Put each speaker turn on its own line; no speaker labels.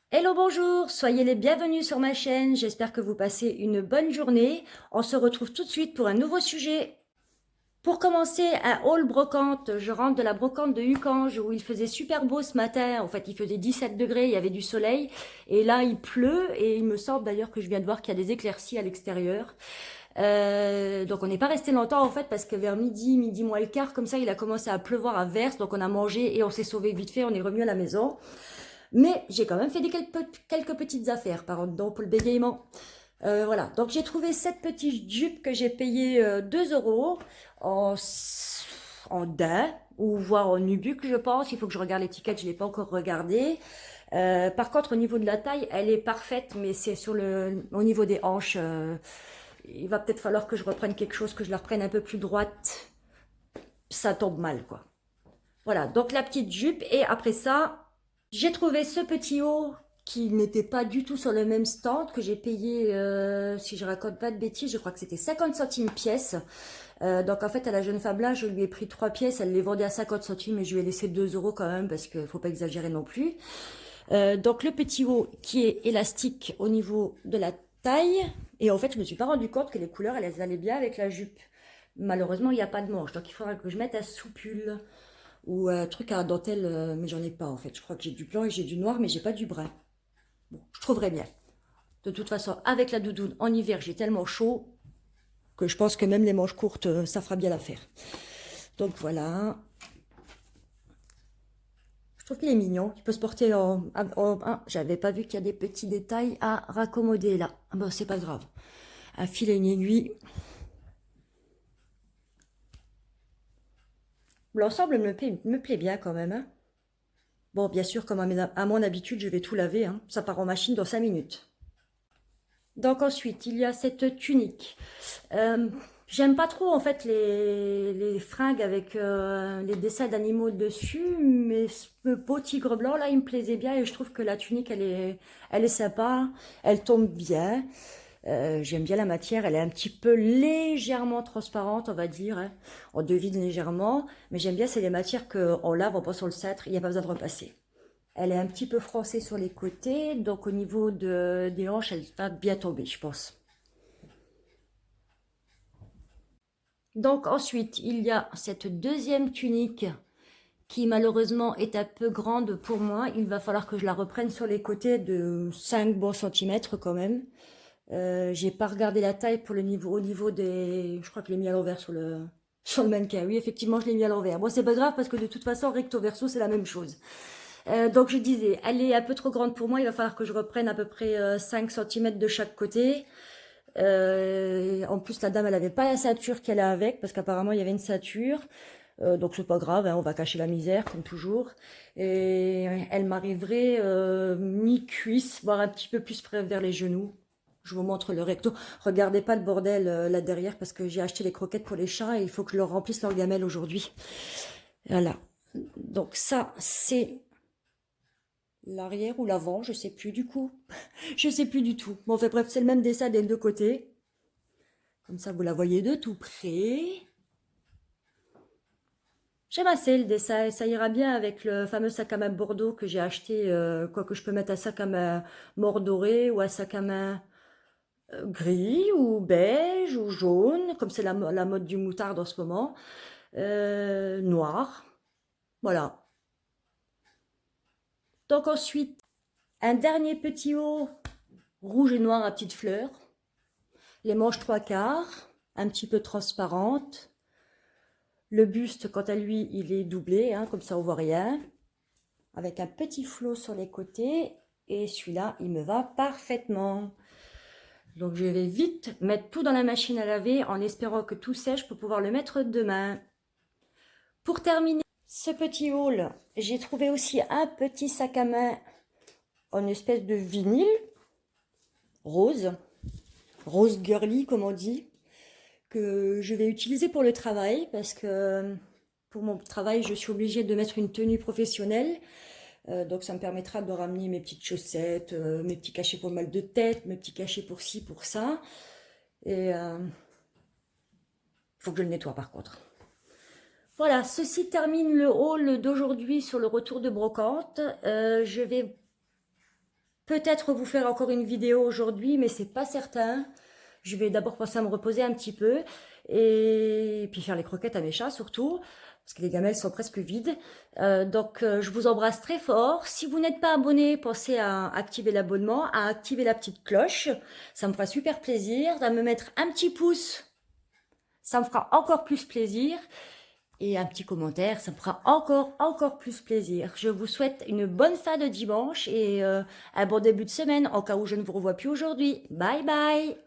Hello, bonjour, soyez les bienvenus sur ma chaîne, j'espère que vous passez une bonne journée. On se retrouve tout de suite pour un nouveau sujet. Pour commencer, un haul brocante, je rentre de la brocante de Ucange où il faisait super beau ce matin, en fait il faisait 17 degrés, il y avait du soleil, et là il pleut, et il me semble d'ailleurs que je viens de voir qu'il y a des éclaircies à l'extérieur. Donc on n'est pas resté longtemps en fait parce que vers midi moins le quart, comme ça il a commencé à pleuvoir à verse, donc on a mangé et on s'est sauvé vite fait, on est revenu à la maison. Mais j'ai quand même fait quelques petites affaires, pardon pour le bégaiement. Voilà, donc j'ai trouvé cette petite jupe que j'ai payée 2 euros en, en daim ou voire en nubuck, je pense. Il faut que je regarde l'étiquette, je ne l'ai pas encore regardée. Par contre, au niveau de la taille, elle est parfaite, mais c'est au niveau des hanches. Il va peut-être falloir que je reprenne quelque chose, que je la reprenne un peu plus droite. Ça tombe mal, quoi. Voilà, donc la petite jupe. Et après ça, j'ai trouvé ce petit haut qui n'était pas du tout sur le même stand, que j'ai payé, si je raconte pas de bêtises, je crois que c'était 50 centimes pièce. Donc en fait, à la jeune femme là, je lui ai pris 3 pièces, elle les vendait à 50 centimes et je lui ai laissé 2 euros quand même parce qu'il faut pas exagérer non plus. Donc le petit haut qui est élastique au niveau de la taille. Et en fait, je me suis pas rendu compte que les couleurs, elles allaient bien avec la jupe. Malheureusement, il n'y a pas de manche, donc il faudra que je mette un soupule ou un truc à dentelle, mais j'en ai pas en fait. Je crois que j'ai du blanc et j'ai du noir, mais j'ai pas du brun. Bon, je trouverai bien. De toute façon, avec la doudoune en hiver, j'ai tellement chaud que je pense que même les manches courtes, ça fera bien l'affaire. Donc voilà. Je trouve qu'il est mignon. Il peut se porter ah, j'avais pas vu qu'il y a des petits détails à raccommoder là. Ah bon, c'est pas grave. Un fil et une aiguille. L'ensemble me plaît bien quand même, hein. Bon, bien sûr, comme à mon habitude, je vais tout laver, hein. Ça part en machine dans 5 minutes. Donc ensuite, il y a cette tunique. Euh, J'aime pas trop en fait les fringues avec les dessins d'animaux dessus, mais ce beau tigre blanc là, il me plaisait bien et je trouve que la tunique, elle est sympa, elle tombe bien. J'aime bien la matière, elle est un petit peu légèrement transparente, on va dire, hein. On devine légèrement, mais j'aime bien, c'est les matières qu'on lave, on passe sur le cintre, il n'y a pas besoin de repasser. Elle est un petit peu froncée sur les côtés, donc au niveau des hanches, elle va bien tomber, je pense. Donc ensuite, il y a cette deuxième tunique qui malheureusement est un peu grande pour moi. Il va falloir que je la reprenne sur les côtés de 5 bons centimètres quand même. J'ai pas regardé la taille pour le niveau, au niveau des... Je crois que je l'ai mis à l'envers sur le mannequin. Oui, effectivement, je l'ai mis à l'envers. Bon, c'est pas grave parce que de toute façon, recto verso, c'est la même chose. Donc je disais, elle est un peu trop grande pour moi. Il va falloir que je reprenne à peu près 5 centimètres de chaque côté. En plus, la dame, elle avait pas la ceinture qu'elle a avec, parce qu'apparemment, il y avait une ceinture. Donc, c'est pas grave, hein, on va cacher la misère, comme toujours. Et elle m'arriverait mi-cuisse, voire un petit peu plus près vers les genoux. Je vous montre le recto. Regardez pas le bordel là derrière, parce que j'ai acheté les croquettes pour les chats et il faut que je leur remplisse leur gamelle aujourd'hui. Voilà. Donc ça, c'est l'arrière ou l'avant, je sais plus du coup. Je sais plus du tout. Bon, enfin bref, c'est le même dessin des deux côtés. Comme ça, vous la voyez de tout près. J'aime assez le dessin, ça ira bien avec le fameux sac à main Bordeaux que j'ai acheté, quoique je peux mettre un sac à main mordoré ou un sac à main gris ou beige ou jaune, comme c'est la mode du moutarde en ce moment, noir, voilà. Donc ensuite, un dernier petit haut rouge et noir à petites fleurs, les manches trois quarts, un petit peu transparente. Le buste, quant à lui, il est doublé, hein, comme ça on voit rien, avec un petit flot sur les côtés. Et celui-là, il me va parfaitement. Donc je vais vite mettre tout dans la machine à laver en espérant que tout sèche pour pouvoir le mettre demain. Pour terminer ce petit haul, j'ai trouvé aussi un petit sac à main en espèce de vinyle rose, rose girly comme on dit, que je vais utiliser pour le travail parce que pour mon travail, je suis obligée de mettre une tenue professionnelle. Donc ça me permettra de ramener mes petites chaussettes, mes petits cachets pour le mal de tête, mes petits cachets pour ci, pour ça. Et faut que je le nettoie par contre. Voilà, ceci termine le haul d'aujourd'hui sur le retour de brocante. Je vais peut-être vous faire encore une vidéo aujourd'hui, mais c'est pas certain. Je vais d'abord penser à me reposer un petit peu et puis faire les croquettes à mes chats surtout, parce que les gamelles sont presque vides. Je vous embrasse très fort. Si vous n'êtes pas abonné, pensez à activer l'abonnement, à activer la petite cloche. Ça me fera super plaisir. À me mettre un petit pouce, ça me fera encore plus plaisir. Et un petit commentaire, ça me fera encore plus plaisir. Je vous souhaite une bonne fin de dimanche et un bon début de semaine, en cas où je ne vous revois plus aujourd'hui. Bye bye!